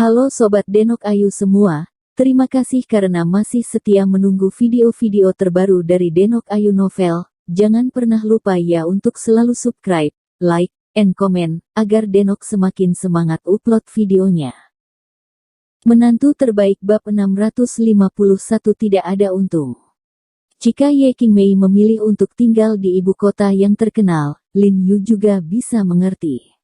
Halo Sobat Denok Ayu semua, terima kasih karena masih setia menunggu video-video terbaru dari Denok Ayu Novel. Jangan pernah lupa ya untuk selalu subscribe, like, and comment, agar Denok semakin semangat upload videonya. Menantu terbaik bab 651 tidak ada untung. Jika Ye Qingmei memilih untuk tinggal di ibu kota yang terkenal, Lin Yu juga bisa mengerti.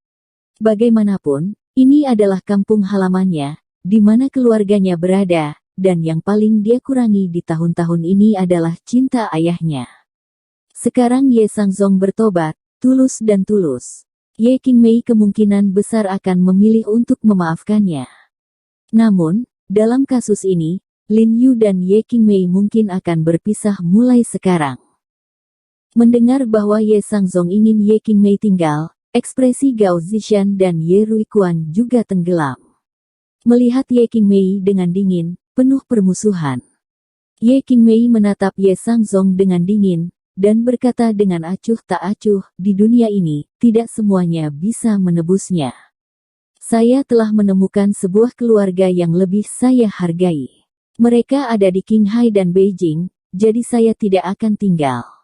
Bagaimanapun, ini adalah kampung halamannya, di mana keluarganya berada, dan yang paling dia kurangi di tahun-tahun ini adalah cinta ayahnya. Sekarang Ye Sangzong bertobat, tulus dan tulus. Ye Qingmei kemungkinan besar akan memilih untuk memaafkannya. Namun, dalam kasus ini, Lin Yu dan Ye Qingmei mungkin akan berpisah mulai sekarang. Mendengar bahwa Ye Sangzong ingin Ye Qingmei tinggal, ekspresi Gao Zishan dan Ye Ruikuan juga tenggelam. Melihat Ye Qingmei dengan dingin, penuh permusuhan. Ye Qingmei menatap Ye Sangzong dengan dingin, dan berkata dengan acuh tak acuh, di dunia ini, tidak semuanya bisa menebusnya. Saya telah menemukan sebuah keluarga yang lebih saya hargai. Mereka ada di Qinghai dan Beijing, jadi saya tidak akan tinggal.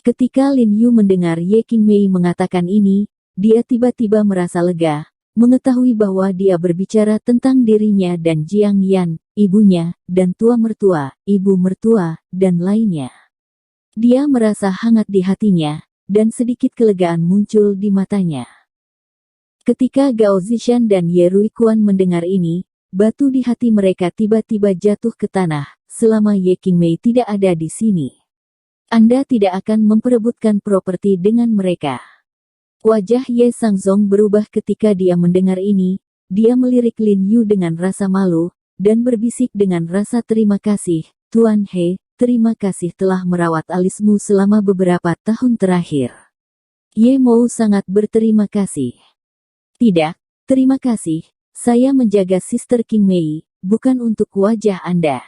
Ketika Lin Yu mendengar Ye Qingmei mengatakan ini, dia tiba-tiba merasa lega, mengetahui bahwa dia berbicara tentang dirinya dan Jiang Yan, ibunya, dan tua mertua, ibu mertua, dan lainnya. Dia merasa hangat di hatinya, dan sedikit kelegaan muncul di matanya. Ketika Gao Zishan dan Ye Ruikuan mendengar ini, batu di hati mereka tiba-tiba jatuh ke tanah, selama Ye Qingmei tidak ada di sini. Anda tidak akan memperebutkan properti dengan mereka. Wajah Ye Sangzong berubah ketika dia mendengar ini, dia melirik Lin Yu dengan rasa malu, dan berbisik dengan rasa terima kasih, Tuan He, terima kasih telah merawat alismu selama beberapa tahun terakhir. Ye Mou sangat berterima kasih. Tidak, terima kasih, saya menjaga Sister Qingmei, bukan untuk wajah Anda.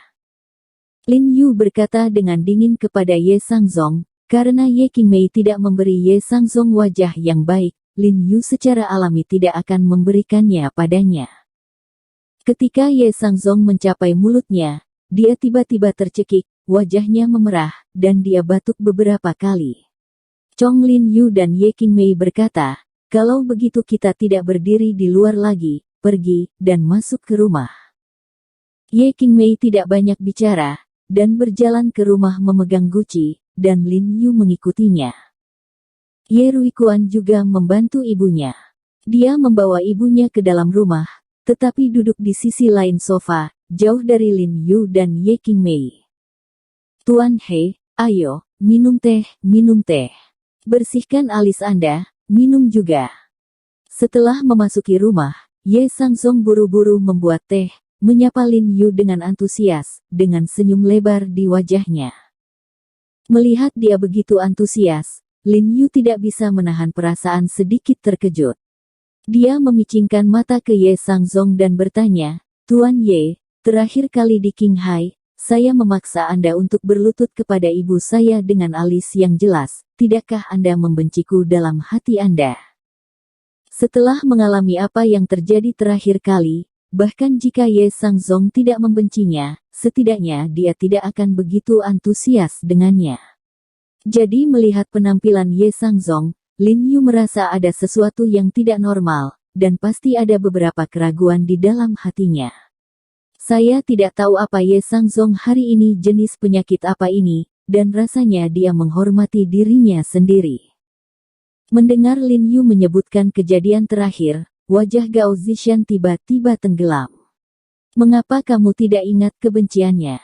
Lin Yu berkata dengan dingin kepada Ye Sangzong, karena Ye Qingmei tidak memberi Ye Sangzong wajah yang baik, Lin Yu secara alami tidak akan memberikannya padanya. Ketika Ye Sangzong mencapai mulutnya, dia tiba-tiba tercekik, wajahnya memerah, dan dia batuk beberapa kali. Chong Lin Yu dan Ye Qingmei berkata, kalau begitu kita tidak berdiri di luar lagi, pergi, dan masuk ke rumah. Ye Qingmei tidak banyak bicara, dan berjalan ke rumah memegang guci, dan Lin Yu mengikutinya. Ye Ruikuan juga membantu ibunya. Dia membawa ibunya ke dalam rumah, tetapi duduk di sisi lain sofa, jauh dari Lin Yu dan Ye Qingmei. Tuan He, ayo, minum teh, minum teh. Bersihkan alis Anda, minum juga. Setelah memasuki rumah, Ye Sangzong buru-buru membuat teh, menyapa Lin Yu dengan antusias, dengan senyum lebar di wajahnya. Melihat dia begitu antusias, Lin Yu tidak bisa menahan perasaan sedikit terkejut. Dia memicingkan mata ke Ye Sangzong dan bertanya, Tuan Ye, terakhir kali di Qinghai, saya memaksa Anda untuk berlutut kepada ibu saya dengan alis yang jelas, tidakkah Anda membenciku dalam hati Anda? Setelah mengalami apa yang terjadi terakhir kali, bahkan jika Ye Sangzong tidak membencinya, setidaknya dia tidak akan begitu antusias dengannya. Jadi melihat penampilan Ye Sangzong, Lin Yu merasa ada sesuatu yang tidak normal, dan pasti ada beberapa keraguan di dalam hatinya. Saya tidak tahu apa Ye Sangzong hari ini jenis penyakit apa ini, dan rasanya dia menghormati dirinya sendiri. Mendengar Lin Yu menyebutkan kejadian terakhir, wajah Gao Zishan tiba-tiba tenggelam. Mengapa kamu tidak ingat kebenciannya?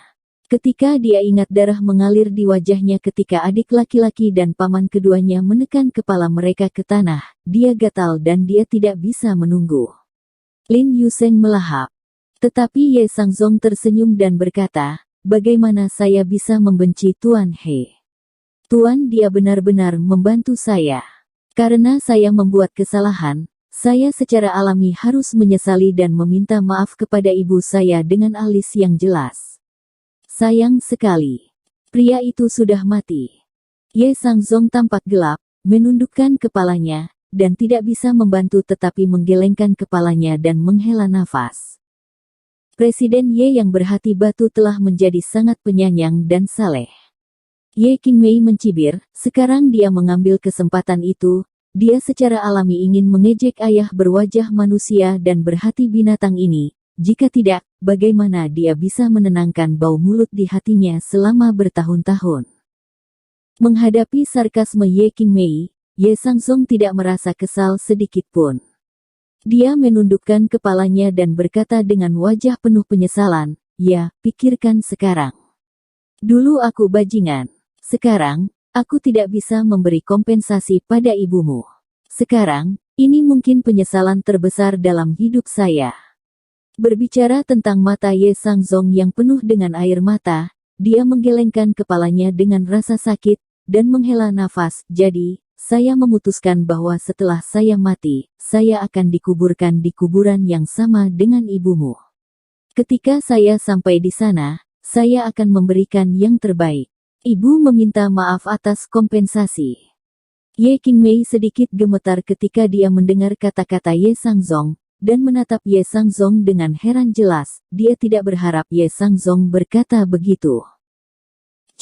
Ketika dia ingat darah mengalir di wajahnya ketika adik laki-laki dan paman keduanya menekan kepala mereka ke tanah, dia gatal dan dia tidak bisa menunggu. Lin Yuseng melahap. Tetapi Ye Sangzong tersenyum dan berkata, bagaimana saya bisa membenci Tuan He? Tuan dia benar-benar membantu saya. Karena saya membuat kesalahan, saya secara alami harus menyesali dan meminta maaf kepada ibu saya dengan alis yang jelas. Sayang sekali. Pria itu sudah mati. Ye Sangzong tampak gelap, menundukkan kepalanya, dan tidak bisa membantu tetapi menggelengkan kepalanya dan menghela nafas. Presiden Ye yang berhati batu telah menjadi sangat penyayang dan saleh. Ye Qingmei mencibir, sekarang dia mengambil kesempatan itu, dia secara alami ingin mengejek ayah berwajah manusia dan berhati binatang ini. Jika tidak, bagaimana dia bisa menenangkan bau mulut di hatinya selama bertahun-tahun? Menghadapi sarkasme Ye Qingmei, Ye Sangzong tidak merasa kesal sedikit pun. Dia menundukkan kepalanya dan berkata dengan wajah penuh penyesalan, "Ya, pikirkan sekarang. Dulu aku bajingan. Sekarang, aku tidak bisa memberi kompensasi pada ibumu. Sekarang, ini mungkin penyesalan terbesar dalam hidup saya." Berbicara tentang mata Ye Sangzong yang penuh dengan air mata, dia menggelengkan kepalanya dengan rasa sakit, dan menghela nafas. "Jadi, saya memutuskan bahwa setelah saya mati, saya akan dikuburkan di kuburan yang sama dengan ibumu. Ketika saya sampai di sana, saya akan memberikan yang terbaik. Ibu meminta maaf atas kompensasi." Ye Qingmei sedikit gemetar ketika dia mendengar kata-kata Ye Sangzong, dan menatap Ye Sangzong dengan heran jelas. Dia tidak berharap Ye Sangzong berkata begitu.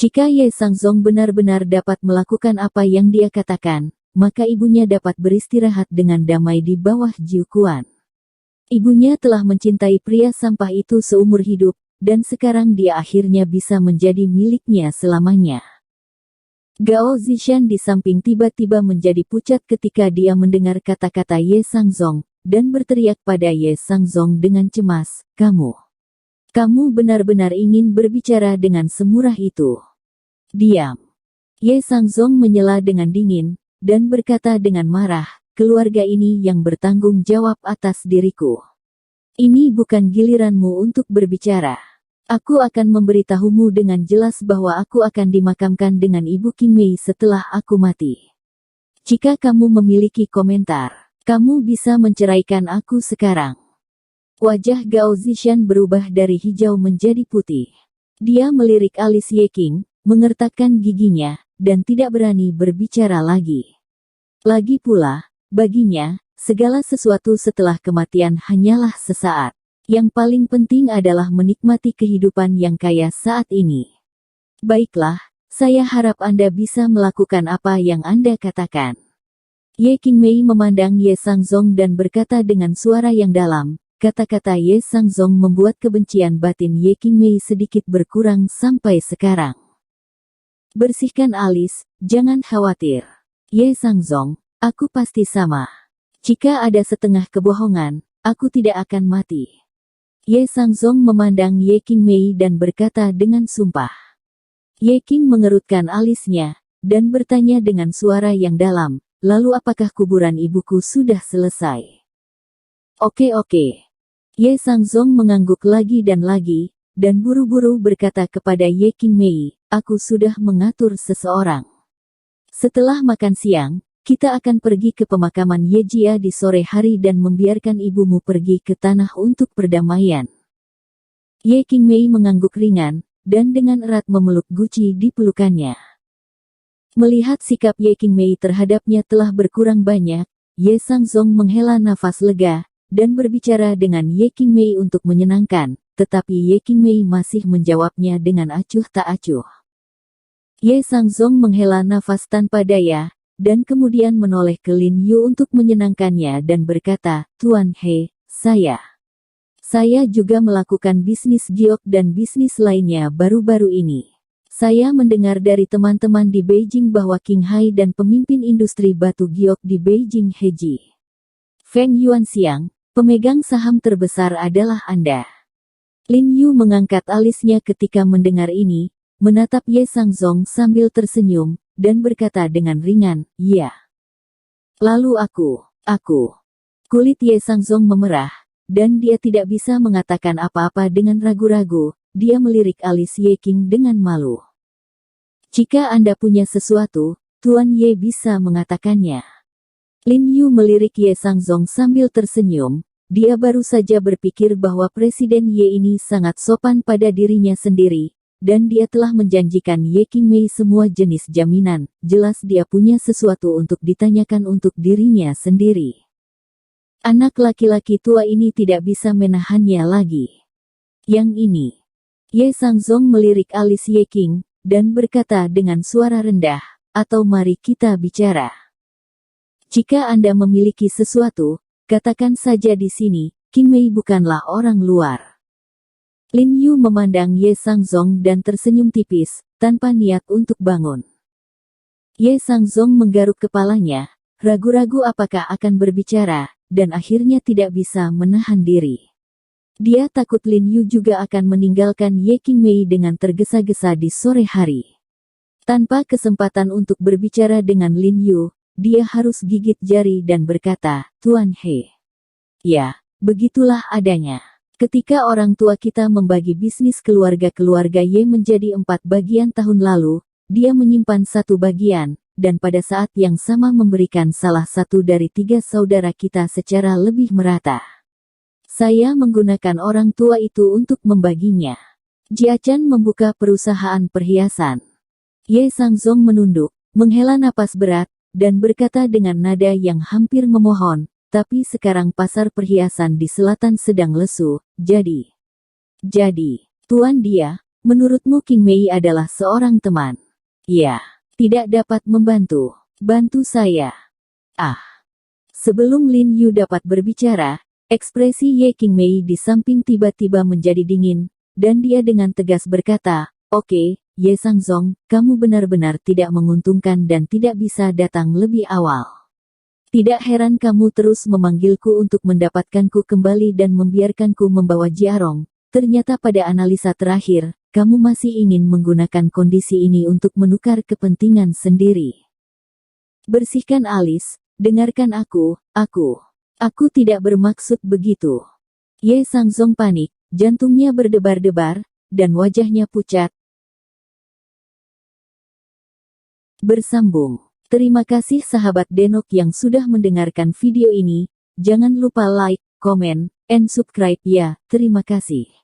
Jika Ye Sangzong benar-benar dapat melakukan apa yang dia katakan, maka ibunya dapat beristirahat dengan damai di bawah Jiuquan. Ibunya telah mencintai pria sampah itu seumur hidup, dan sekarang dia akhirnya bisa menjadi miliknya selamanya. Gao Zishan di samping tiba-tiba menjadi pucat ketika dia mendengar kata-kata Ye Sangzong, dan berteriak pada Ye Sangzong dengan cemas, Kamu benar-benar ingin berbicara dengan semurah itu? Diam." Ye Sangzong menyela dengan dingin, dan berkata dengan marah, "Keluarga ini yang bertanggung jawab atas diriku. Ini bukan giliranmu untuk berbicara. Aku akan memberitahumu dengan jelas bahwa aku akan dimakamkan dengan Ibu Qingmei setelah aku mati. Jika kamu memiliki komentar, kamu bisa menceraikan aku sekarang." Wajah Gao Zishan berubah dari hijau menjadi putih. Dia melirik alis Ye Qing, mengertakkan giginya, dan tidak berani berbicara lagi. Lagi pula, baginya, segala sesuatu setelah kematian hanyalah sesaat. Yang paling penting adalah menikmati kehidupan yang kaya saat ini. Baiklah, saya harap Anda bisa melakukan apa yang Anda katakan. Ye Qingmei memandang Ye Sangzong dan berkata dengan suara yang dalam. Kata-kata Ye Sangzong membuat kebencian batin Ye Qingmei sedikit berkurang sampai sekarang. "Bersihkan alis, jangan khawatir. Ye Sangzong, aku pasti sama. Jika ada setengah kebohongan, aku tidak akan mati." Ye Sangzong memandang Ye Qingmei dan berkata dengan sumpah. Ye Qing mengerutkan alisnya, dan bertanya dengan suara yang dalam, "Lalu apakah kuburan ibuku sudah selesai?" Oke. Ye Sangzong mengangguk lagi, dan buru-buru berkata kepada Ye Qingmei, "Aku sudah mengatur seseorang. Setelah makan siang, kita akan pergi ke pemakaman Ye Jia di sore hari dan membiarkan ibumu pergi ke tanah untuk perdamaian." Ye Qingmei mengangguk ringan, dan dengan erat memeluk Guci di pelukannya. Melihat sikap Ye Qingmei terhadapnya telah berkurang banyak, Ye Sangzong menghela nafas lega, dan berbicara dengan Ye Qingmei untuk menyenangkan, tetapi Ye Qingmei masih menjawabnya dengan acuh tak acuh. Ye Sangzong menghela nafas tanpa daya, dan kemudian menoleh ke Lin Yu untuk menyenangkannya dan berkata, "Tuan He, saya juga melakukan bisnis giok dan bisnis lainnya baru-baru ini. Saya mendengar dari teman-teman di Beijing bahwa King Hai dan pemimpin industri batu giok di Beijing Heji Feng Yuanxiang, pemegang saham terbesar adalah Anda." Lin Yu mengangkat alisnya ketika mendengar ini, menatap Ye Sangzong sambil tersenyum, dan berkata dengan ringan, "Iya." "Lalu aku. Kulit Ye Sangzong memerah, dan dia tidak bisa mengatakan apa-apa dengan ragu-ragu. Dia melirik alis Ye Qing dengan malu. "Jika Anda punya sesuatu, Tuan Ye bisa mengatakannya." Lin Yu melirik Ye Sangzong sambil tersenyum. Dia baru saja berpikir bahwa Presiden Ye ini sangat sopan pada dirinya sendiri, dan dia telah menjanjikan Ye Qingmei semua jenis jaminan. Jelas dia punya sesuatu untuk ditanyakan untuk dirinya sendiri. Anak laki-laki tua ini tidak bisa menahannya lagi. Yang ini. Ye Sangzong melirik alis Ye Qing, dan berkata dengan suara rendah, atau mari kita bicara. Jika Anda memiliki sesuatu, katakan saja di sini. Qingmei bukanlah orang luar. Lin Yu memandang Ye Sangzong dan tersenyum tipis, tanpa niat untuk bangun. Ye Sangzong menggaruk kepalanya, ragu-ragu apakah akan berbicara, dan akhirnya tidak bisa menahan diri. Dia takut Lin Yu juga akan meninggalkan Ye Qingmei dengan tergesa-gesa di sore hari. Tanpa kesempatan untuk berbicara dengan Lin Yu, dia harus gigit jari dan berkata, Tuan He. Ya, begitulah adanya. Ketika orang tua kita membagi bisnis keluarga-keluarga Ye menjadi 4 bagian tahun lalu, dia menyimpan 1 bagian, dan pada saat yang sama memberikan salah satu dari 3 saudara kita secara lebih merata. Saya menggunakan orang tua itu untuk membaginya. Jia Chen membuka perusahaan perhiasan. Ye Sangzong menunduk, menghela napas berat, dan berkata dengan nada yang hampir memohon, tapi sekarang pasar perhiasan di selatan sedang lesu, jadi, Tuan dia, menurutmu Qingmei adalah seorang teman? Ya, tidak dapat membantu. Bantu saya. Sebelum Lin Yu dapat berbicara, ekspresi Ye Qingmei di samping tiba-tiba menjadi dingin, dan dia dengan tegas berkata, Oke, Ye Sangzong, kamu benar-benar tidak menguntungkan dan tidak bisa datang lebih awal. Tidak heran kamu terus memanggilku untuk mendapatkanku kembali dan membiarkanku membawa Jiarong. Ternyata pada analisa terakhir, kamu masih ingin menggunakan kondisi ini untuk menukar kepentingan sendiri. Bersihkan alis, dengarkan aku tidak bermaksud begitu. Ye Sangzong panik, jantungnya berdebar-debar, dan wajahnya pucat. Bersambung. Terima kasih sahabat Denok yang sudah mendengarkan video ini. Jangan lupa like, komen, and subscribe ya. Terima kasih.